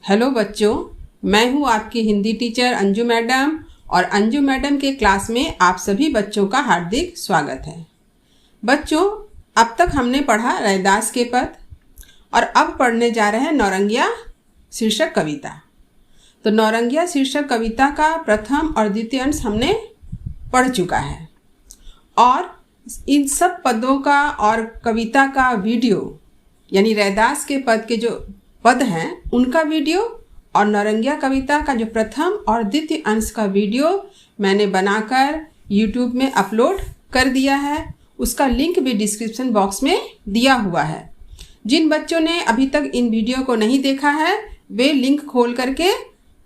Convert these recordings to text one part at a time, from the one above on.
Hello बच्चों, मैं हूँ आपकी हिंदी टीचर अंजू मैडम और अंजू मैडम के क्लास में आप सभी बच्चों का हार्दिक स्वागत है। बच्चों, अब तक हमने पढ़ा रैदास के पद और अब पढ़ने जा रहे हैं नौरंगिया शीर्षक कविता। तो नौरंगिया शीर्षक कविता का प्रथम और द्वितीय अंश हमने पढ़ चुका है और इन सब पदों का और कविता का वीडियो यानी रैदास के पद के जो पद हैं उनका वीडियो और नौरंगिया कविता का जो प्रथम और द्वितीय अंश का वीडियो मैंने बनाकर YouTube में अपलोड कर दिया है। उसका लिंक भी डिस्क्रिप्शन बॉक्स में दिया हुआ है। जिन बच्चों ने अभी तक इन वीडियो को नहीं देखा है वे लिंक खोल करके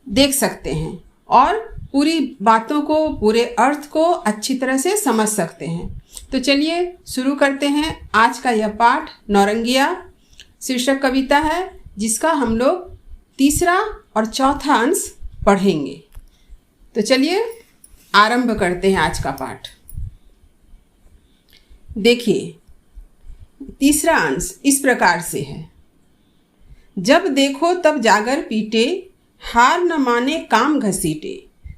देख सकते हैं और पूरी बातों को, पूरे अर्थ को अच्छी तरह से समझ सकते हैं। तो चलिए शुरू करते हैं। आज का यह पाठ नौरंगिया शीर्षक कविता है जिसका हम लोग तीसरा और चौथा अंश पढ़ेंगे। तो चलिए आरंभ करते हैं आज का पाठ। देखिए, तीसरा अंश इस प्रकार से है। जब देखो तब जागर पीटे, हार न माने काम घसीटे।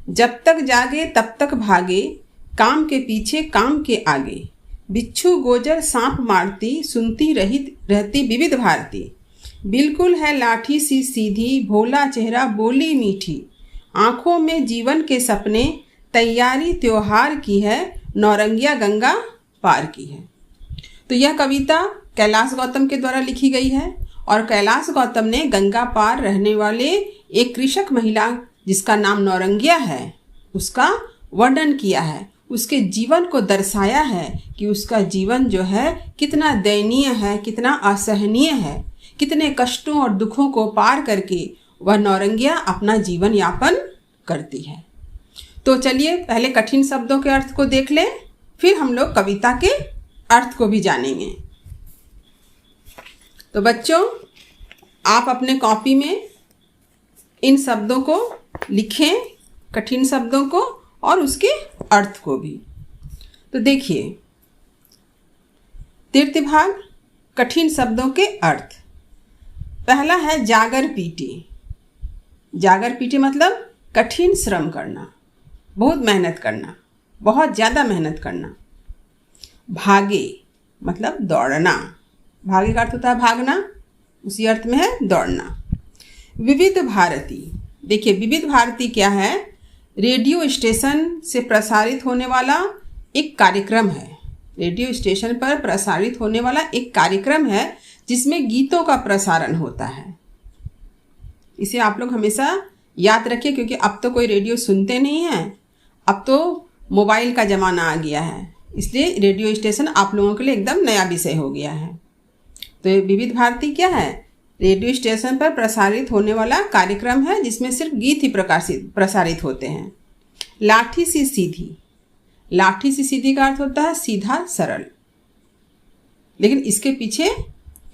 जब तक जागे तब तक भागे, काम के पीछे काम के आगे। बिच्छू गोजर सांप मारती, सुनती रहती विविध भारती। बिल्कुल है लाठी सी सीधी, भोला चेहरा बोली मीठी। आंखों में जीवन के सपने, तैयारी त्योहार की है, नौरंगिया गंगा पार की है। तो यह कविता कैलाश गौतम के द्वारा लिखी गई है और कैलाश गौतम ने गंगा पार रहने वाले एक कृषक महिला जिसका नाम नौरंगिया है उसका वर्णन किया है। उसके जीवन को दर्शाया है कि उसका जीवन जो है कितना दयनीय है, कितना असहनीय है, कितने कष्टों और दुखों को पार करके वह नौरंगिया अपना जीवन यापन करती है। तो चलिए पहले कठिन शब्दों के अर्थ को देख लें, फिर हम लोग कविता के अर्थ को भी जानेंगे। तो बच्चों, आप अपने कॉपी में इन शब्दों को लिखें, कठिन शब्दों को और उसके अर्थ को भी। तो देखिए, तृतीय भाग कठिन शब्दों के अर्थ। पहला है जागर पीटे। जागर पीटे मतलब कठिन श्रम करना, बहुत मेहनत करना, बहुत ज़्यादा मेहनत करना। भागे मतलब दौड़ना। भागे का अर्थ होता है भागना, उसी अर्थ में है दौड़ना। विविध भारती। देखिए, विविध भारती क्या है? रेडियो स्टेशन से प्रसारित होने वाला एक कार्यक्रम है। रेडियो स्टेशन पर प्रसारित होने वाला एक कार्यक्रम है जिसमें गीतों का प्रसारण होता है। इसे आप लोग हमेशा याद रखिए क्योंकि अब तो कोई रेडियो सुनते नहीं हैं, अब तो मोबाइल का ज़माना आ गया है, इसलिए रेडियो स्टेशन आप लोगों के लिए एकदम नया विषय हो गया है। तो ये विविध भारती क्या है? रेडियो स्टेशन पर प्रसारित होने वाला कार्यक्रम है जिसमें सिर्फ गीत ही प्रसारित होते हैं। लाठी सी सीधी। लाठी सी सीधी का अर्थ होता है सीधा सरल, लेकिन इसके पीछे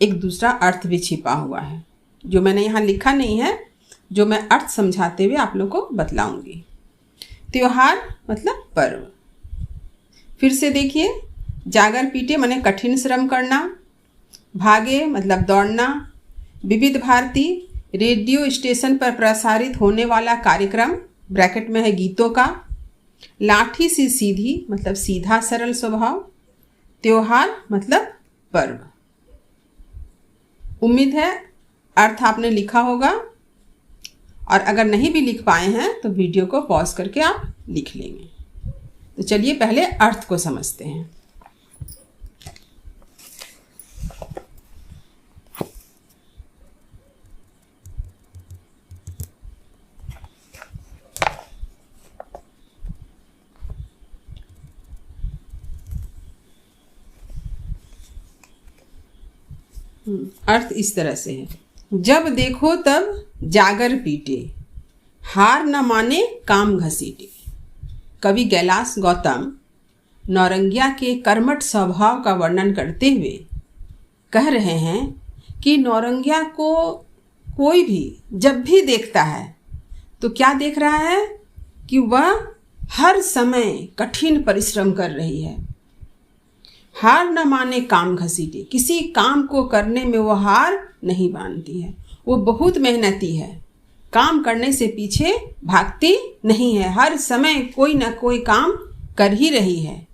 एक दूसरा अर्थ भी छिपा हुआ है जो मैंने यहाँ लिखा नहीं है, जो मैं अर्थ समझाते हुए आप लोगों को बतलाऊंगी। त्योहार मतलब पर्व। फिर से देखिए, जागर पीटे माने कठिन श्रम करना। भागे मतलब दौड़ना। विविध भारती रेडियो स्टेशन पर प्रसारित होने वाला कार्यक्रम, ब्रैकेट में है गीतों का। लाठी सी सीधी मतलब सीधा सरल स्वभाव। त्योहार मतलब पर्व। उम्मीद है अर्थ आपने लिखा होगा और अगर नहीं भी लिख पाए हैं तो वीडियो को पॉज करके आप लिख लेंगे। तो चलिए पहले अर्थ को समझते हैं। अर्थ इस तरह से है। जब देखो तब जागर पीटे, हार न माने काम घसीटे। कवि कैलाश गौतम नौरंगिया के कर्मठ स्वभाव का वर्णन करते हुए कह रहे हैं कि नौरंगिया को कोई भी जब भी देखता है तो क्या देख रहा है कि वह हर समय कठिन परिश्रम कर रही है। हार न माने काम घसीटे, किसी काम को करने में वो हार नहीं मानती है, वो बहुत मेहनती है, काम करने से पीछे भागती नहीं है, हर समय कोई ना कोई काम कर ही रही है।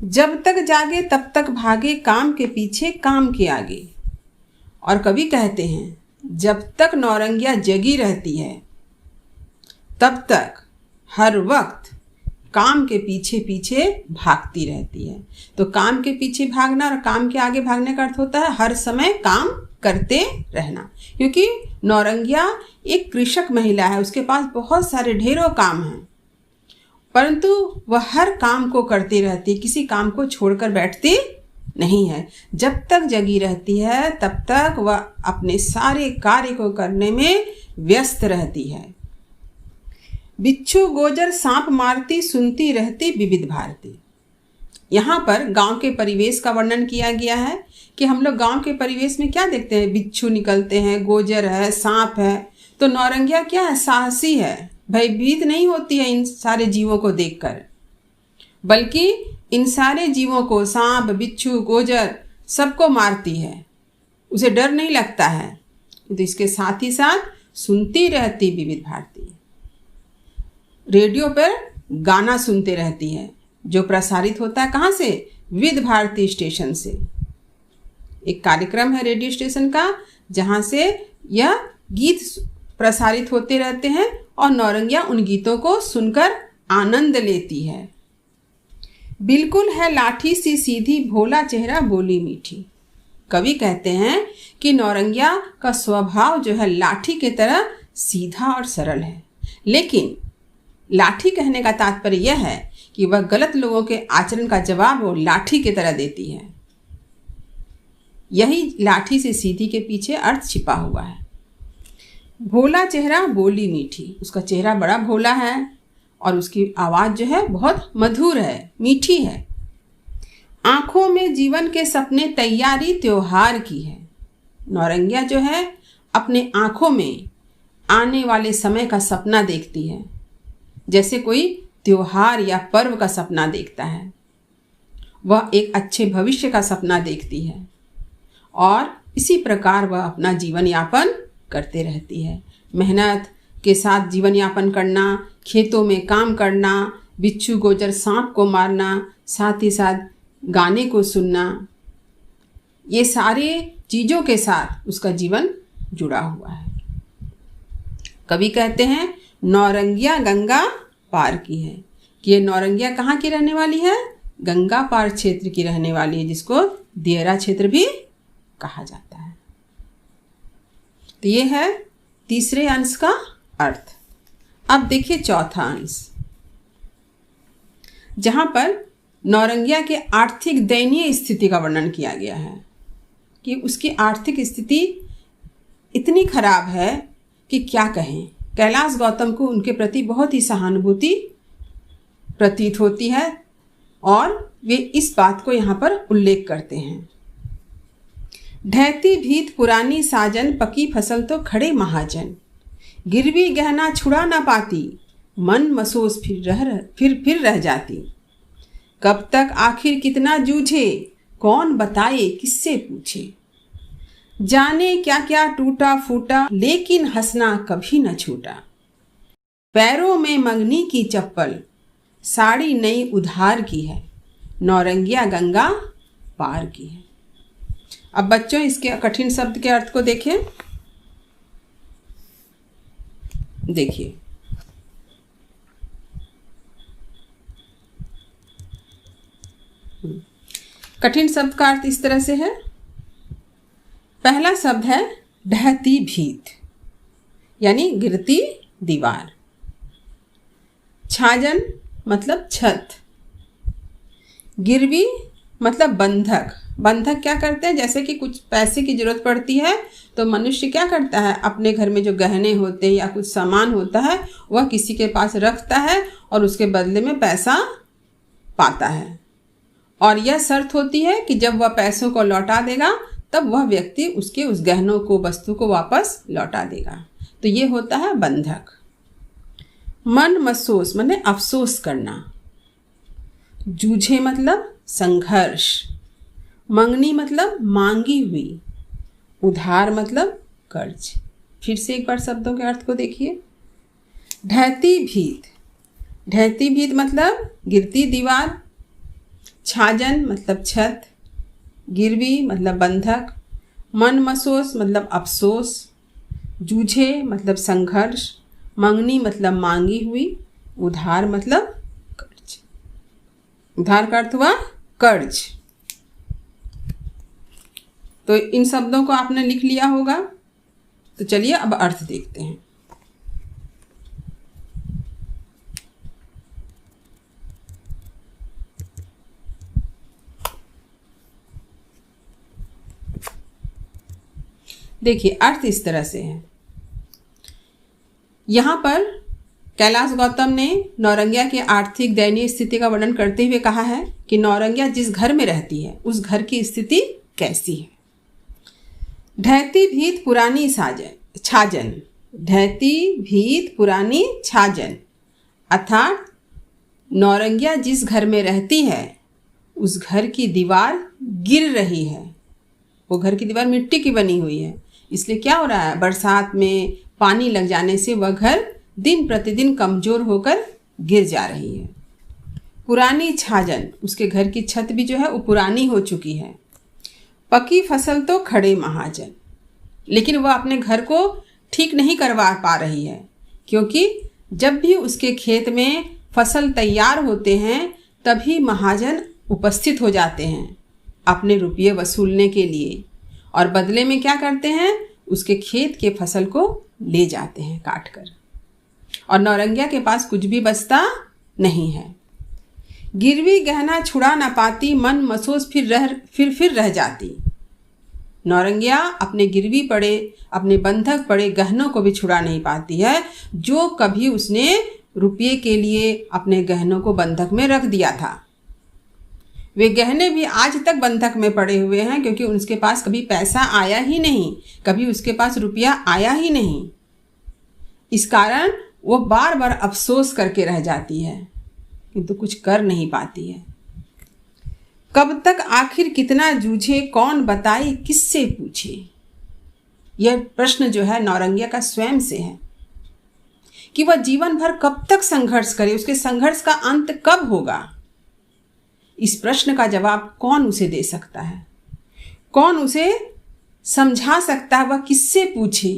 जब तक जागे तब तक भागे, काम के पीछे काम के आगे। और कवि कहते हैं, जब तक नौरंगिया जगी रहती है तब तक हर वक्त काम के पीछे पीछे भागती रहती है। तो काम के पीछे भागना और काम के आगे भागने का अर्थ होता है हर समय काम करते रहना। क्योंकि नौरंगिया एक कृषक महिला है, उसके पास बहुत सारे ढेरों काम हैं, परंतु वह हर काम को करती रहती है, किसी काम को छोड़कर बैठती नहीं है। जब तक जगी रहती है तब तक वह अपने सारे कार्य को करने में व्यस्त रहती है। बिच्छू गोजर सांप मारती, सुनती रहती विविध भारती। यहाँ पर गांव के परिवेश का वर्णन किया गया है कि हम लोग गांव के परिवेश में क्या देखते हैं, बिच्छू निकलते हैं, गोजर है, सांप है। तो नौरंगिया क्या है, साहसी है, भयभीत नहीं होती है इन सारे जीवों को देखकर, बल्कि इन सारे जीवों को, सांप, बिच्छू, गोजर, सबको मारती है, उसे डर नहीं लगता है। तो इसके साथ ही साथ सुनती रहती विविध भारती, रेडियो पर गाना सुनते रहती है, जो प्रसारित होता है कहाँ से, विविध भारती स्टेशन से। एक कार्यक्रम है रेडियो स्टेशन का जहाँ से यह गीत प्रसारित होते रहते हैं और नौरंगिया उन गीतों को सुनकर आनंद लेती है। बिल्कुल है लाठी सी सीधी, भोला चेहरा बोली मीठी। कवि कहते हैं कि नौरंगिया का स्वभाव जो है लाठी की तरह सीधा और सरल है, लेकिन लाठी कहने का तात्पर्य यह है कि वह गलत लोगों के आचरण का जवाब वो लाठी की तरह देती है। यही लाठी से सीधी के पीछे अर्थ छिपा हुआ है। भोला चेहरा बोली मीठी, उसका चेहरा बड़ा भोला है और उसकी आवाज़ जो है बहुत मधुर है, मीठी है। आँखों में जीवन के सपने, तैयारी त्योहार की है। नौरंगिया जो है अपने आँखों में आने वाले समय का सपना देखती है, जैसे कोई त्योहार या पर्व का सपना देखता है। वह एक अच्छे भविष्य का सपना देखती है और इसी प्रकार वह अपना जीवन यापन करते रहती है। मेहनत के साथ जीवन यापन करना, खेतों में काम करना, बिच्छू गोजर सांप को मारना, साथ ही साथ गाने को सुनना, ये सारे चीज़ों के साथ उसका जीवन जुड़ा हुआ है। कवि कहते हैं नौरंगिया गंगा पार की है, कि ये नौरंगिया कहाँ की रहने वाली है, गंगा पार क्षेत्र की रहने वाली है, जिसको दियरा क्षेत्र भी कहा जाता है। तो ये है तीसरे अंश का अर्थ। अब देखिए चौथा अंश, जहाँ पर नौरंगिया के आर्थिक दयनीय स्थिति का वर्णन किया गया है कि उसकी आर्थिक स्थिति इतनी खराब है कि क्या कहें। कैलाश गौतम को उनके प्रति बहुत ही सहानुभूति प्रतीत होती है और वे इस बात को यहाँ पर उल्लेख करते हैं। ढहती भीत पुरानी साजन, पकी फसल तो खड़े महाजन। गिरवी गहना छुड़ा ना पाती, मन मसोस फिर रह जाती। कब तक आखिर कितना जूझे, कौन बताए किससे पूछे। जाने क्या क्या टूटा फूटा, लेकिन हंसना कभी न छूटा। पैरों में मंगनी की चप्पल, साड़ी नई उधार की है। नौरंगिया गंगा पार की है। अब बच्चों इसके कठिन शब्द के अर्थ को देखें। देखिए, कठिन शब्द का अर्थ इस तरह से है। पहला शब्द है ढहती भीत, यानी गिरती दीवार। छाजन मतलब छत। गिरवी मतलब बंधक। बंधक क्या करते हैं, जैसे कि कुछ पैसे की जरूरत पड़ती है तो मनुष्य क्या करता है, अपने घर में जो गहने होते हैं या कुछ सामान होता है वह किसी के पास रखता है और उसके बदले में पैसा पाता है। और यह शर्त होती है कि जब वह पैसों को लौटा देगा तब वह व्यक्ति उसके उस गहनों को, वस्तु को वापस लौटा देगा। तो ये होता है बंधक। मन मसोस माने अफसोस करना। जूझे मतलब संघर्ष। मंगनी मतलब मांगी हुई। उधार मतलब कर्ज। फिर से एक बार शब्दों के अर्थ को देखिए। ढहती भीत, ढहती भीत मतलब गिरती दीवार। छाजन मतलब छत। गिरवी मतलब बंधक। मन मसोस मतलब अफसोस। जूझे मतलब संघर्ष। मंगनी मतलब मांगी हुई। उधार मतलब कर्ज। उधार का अर्थ हुआ कर्ज। तो इन शब्दों को आपने लिख लिया होगा। तो चलिए अब अर्थ देखते हैं। देखिए अर्थ इस तरह से है। यहाँ पर कैलाश गौतम ने नौरंगिया की आर्थिक दयनीय स्थिति का वर्णन करते हुए कहा है कि नौरंगिया जिस घर में रहती है उस घर की स्थिति कैसी है। ढहती भीत पुरानी छाजन, ढहती भीत पुरानी छाजन अर्थात नौरंगिया जिस घर में रहती है उस घर की दीवार गिर रही है। वो घर की दीवार मिट्टी की बनी हुई है, इसलिए क्या हो रहा है, बरसात में पानी लग जाने से वह घर दिन प्रतिदिन कमज़ोर होकर गिर जा रही है। पुरानी छाजन, उसके घर की छत भी जो है वो पुरानी हो चुकी है। पकी फसल तो खड़े महाजन, लेकिन वह अपने घर को ठीक नहीं करवा पा रही है, क्योंकि जब भी उसके खेत में फसल तैयार होते हैं तभी महाजन उपस्थित हो जाते हैं अपने रुपये वसूलने के लिए, और बदले में क्या करते हैं, उसके खेत के फसल को ले जाते हैं काट कर, और नौरंगिया के पास कुछ भी बचता नहीं है। गिरवी गहना छुड़ा न पाती, मन मसोस फिर रह जाती। नौरंगिया अपने गिरवी पड़े, अपने बंधक पड़े गहनों को भी छुड़ा नहीं पाती है, जो कभी उसने रुपये के लिए अपने गहनों को बंधक में रख दिया था। वे गहने भी आज तक बंधक में पड़े हुए हैं, क्योंकि उसके पास कभी पैसा आया ही नहीं, कभी उसके पास रुपया आया ही नहीं। इस कारण वो बार बार अफसोस करके रह जाती है, किंतु कुछ कर नहीं पाती है। कब तक आखिर कितना जूझे, कौन बताए किससे पूछे। यह प्रश्न जो है नौरंगिया का स्वयं से है कि वह जीवन भर कब तक संघर्ष करे, उसके संघर्ष का अंत कब होगा। इस प्रश्न का जवाब कौन उसे दे सकता है, कौन उसे समझा सकता है, वह किससे पूछे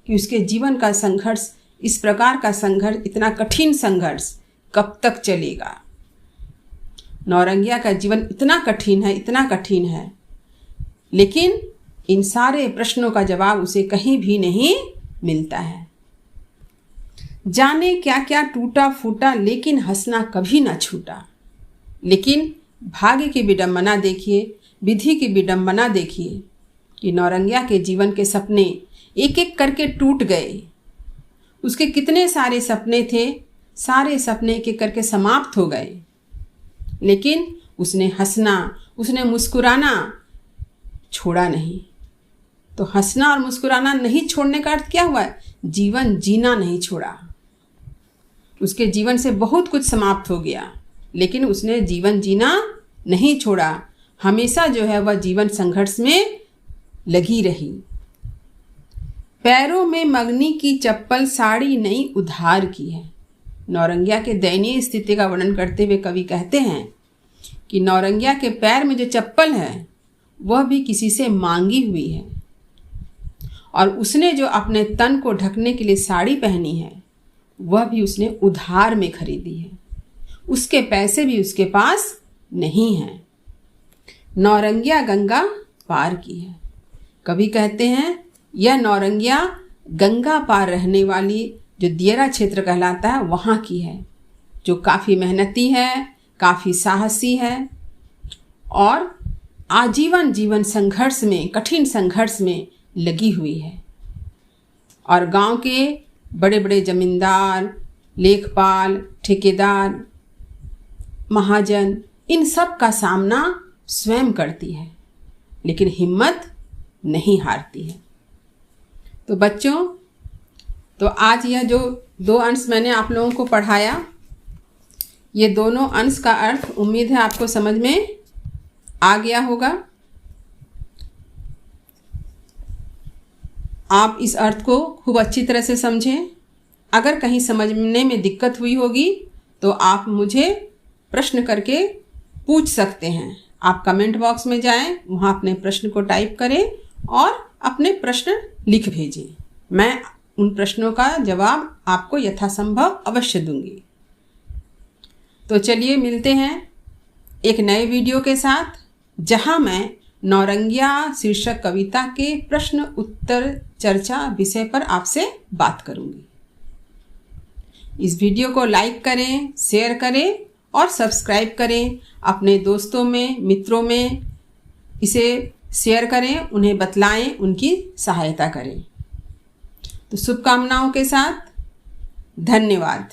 कि उसके जीवन का संघर्ष, इस प्रकार का संघर्ष, इतना कठिन संघर्ष कब तक चलेगा। नौरंगिया का जीवन इतना कठिन है, लेकिन इन सारे प्रश्नों का जवाब उसे कहीं भी नहीं मिलता है। जाने क्या क्या टूटा फूटा, लेकिन हंसना कभी ना छूटा। लेकिन भाग्य की विडंबना देखिए, विधि की विडंबना देखिए कि नौरंगिया के जीवन के सपने एक एक करके टूट गए। उसके कितने सारे सपने थे, सारे सपने एक एक करके समाप्त हो गए, लेकिन उसने हंसना, उसने मुस्कुराना छोड़ा नहीं। तो हंसना और मुस्कुराना नहीं छोड़ने का अर्थ क्या हुआ, जीवन जीना नहीं छोड़ा। उसके जीवन से बहुत कुछ समाप्त हो गया, लेकिन उसने जीवन जीना नहीं छोड़ा। हमेशा जो है वह जीवन संघर्ष में लगी रही। पैरों में मगनी की चप्पल, साड़ी नई उधार की है। नौरंगिया के दयनीय स्थिति का वर्णन करते हुए कवि कहते हैं कि नौरंगिया के पैर में जो चप्पल है वह भी किसी से मांगी हुई है, और उसने जो अपने तन को ढकने के लिए साड़ी पहनी है वह भी उसने उधार में खरीदी है। उसके पैसे भी उसके पास नहीं हैं। नौरंगिया गंगा पार की है। कवि कहते हैं यह नौरंगिया गंगा पार रहने वाली, जो दियरा क्षेत्र कहलाता है वहाँ की है, जो काफ़ी मेहनती है, काफ़ी साहसी है, और आजीवन जीवन संघर्ष में, कठिन संघर्ष में लगी हुई है। और गांव के बड़े बड़े जमींदार, लेखपाल, ठेकेदार, महाजन, इन सब का सामना स्वयं करती है, लेकिन हिम्मत नहीं हारती है। तो बच्चों, तो आज यह जो 2 अंश मैंने आप लोगों को पढ़ाया, ये दोनों अंश का अर्थ उम्मीद है आपको समझ में आ गया होगा। आप इस अर्थ को खूब अच्छी तरह से समझें। अगर कहीं समझने में दिक्कत हुई होगी तो आप मुझे प्रश्न करके पूछ सकते हैं। आप कमेंट बॉक्स में जाएं, वहाँ अपने प्रश्न को टाइप करें और अपने प्रश्न लिख भेजें। मैं उन प्रश्नों का जवाब आपको यथासंभव अवश्य दूंगी। तो चलिए मिलते हैं एक नए वीडियो के साथ, जहां मैं नौरंगिया शीर्षक कविता के प्रश्न उत्तर चर्चा विषय पर आपसे बात करूंगी। इस वीडियो को लाइक करें, शेयर करें और सब्सक्राइब करें। अपने दोस्तों में, मित्रों में इसे शेयर करें, उन्हें बतलाएं, उनकी सहायता करें। तो शुभकामनाओं के साथ धन्यवाद।